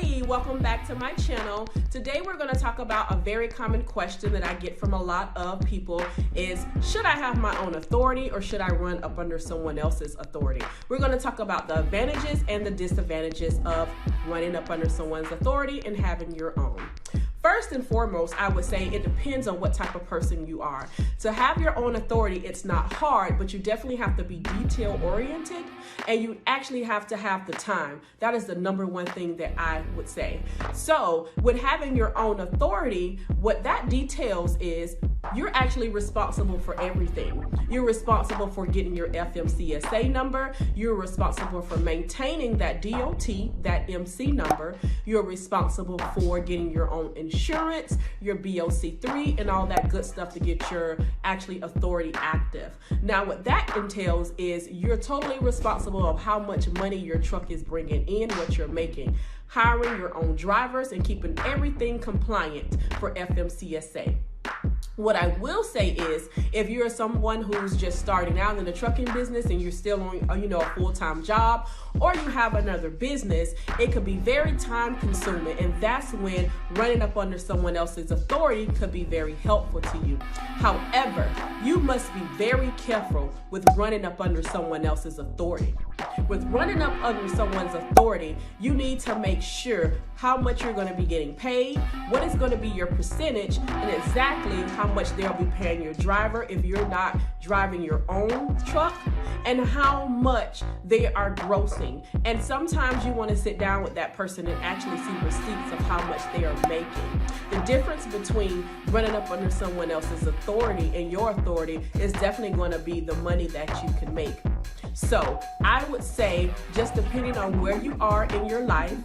Hi, welcome back to my channel. Today we're going to talk about a very common question that I get from a lot of people is, should I have my own authority or should I run up under someone else's authority? We're going to talk about the advantages and the disadvantages of running up under someone's authority and having your own. First and foremost, I would say it depends on what type of person you are. To have your own authority, it's not hard, but you definitely have to be detail oriented and you actually have to have the time. That is the number one thing that I would say. So with having your own authority, what that details is you're actually responsible for everything. You're responsible for getting your FMCSA number. You're responsible for maintaining that DOT, that MC number. You're responsible for getting your own insurance, your BOC3, and all that good stuff to get your actually authority active. Now, what that entails is you're totally responsible of how much money your truck is bringing in, what you're making, hiring your own drivers, and keeping everything compliant for FMCSA. What I will say is, if you're someone who's just starting out in the trucking business and you're still on, a full-time job, or you have another business, it could be very time consuming, and that's when running up under someone else's authority could be very helpful to you. However, you must be very careful with running up under someone else's authority. With running up under someone's authority, you need to make sure how much you're going to be getting paid, what is going to be your percentage, and exactly how much they'll be paying your driver if you're not driving your own truck, and how much they are grossing. And sometimes you want to sit down with that person and actually see receipts of how much they are making. The difference between running up under someone else's authority and your authority is definitely going to be the money that you can make. So I would say, just depending on where you are in your life,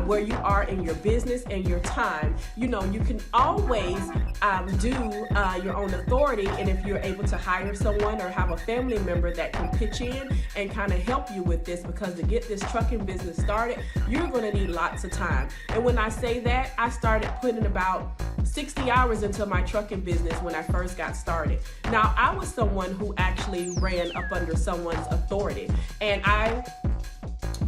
where you are in your business and your time, you can always do your own authority. And if you're able to hire someone or have a family member that can pitch in and kind of help you with this, because to get this trucking business started, you're going to need lots of time. And when I say that, I started putting about 60 hours into my trucking business when I first got started. Now, I was someone who actually ran up under someone's authority, and I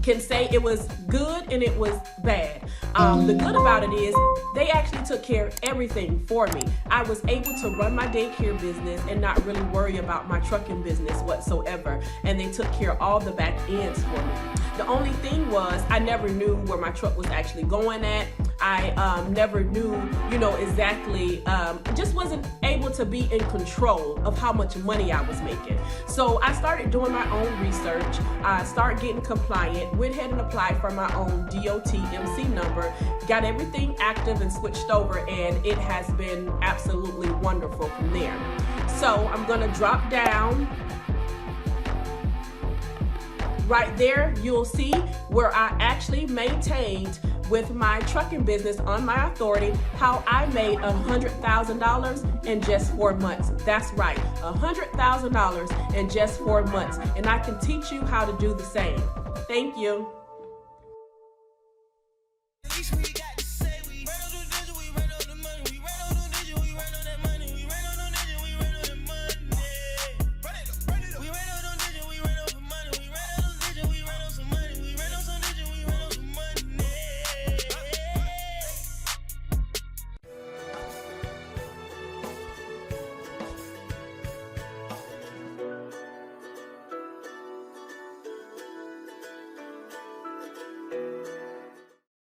can say it was good and it was bad. The good about it is they actually took care of everything for me. I was able to run my daycare business and not really worry about my trucking business whatsoever, and they took care of all the back ends for me. The only thing was I never knew where my truck was actually going at. I never knew, exactly, just wasn't able to be in control of how much money I was making. So I started doing my own research. I started getting compliant, went ahead and applied for my own DOT MC number, got everything active and switched over, and it has been absolutely wonderful from there. So I'm gonna drop down. Right there, you'll see where I actually maintained with my trucking business on my authority, how I made $100,000 in just 4 months. That's right, $100,000 in just 4 months. And I can teach you how to do the same. Thank you.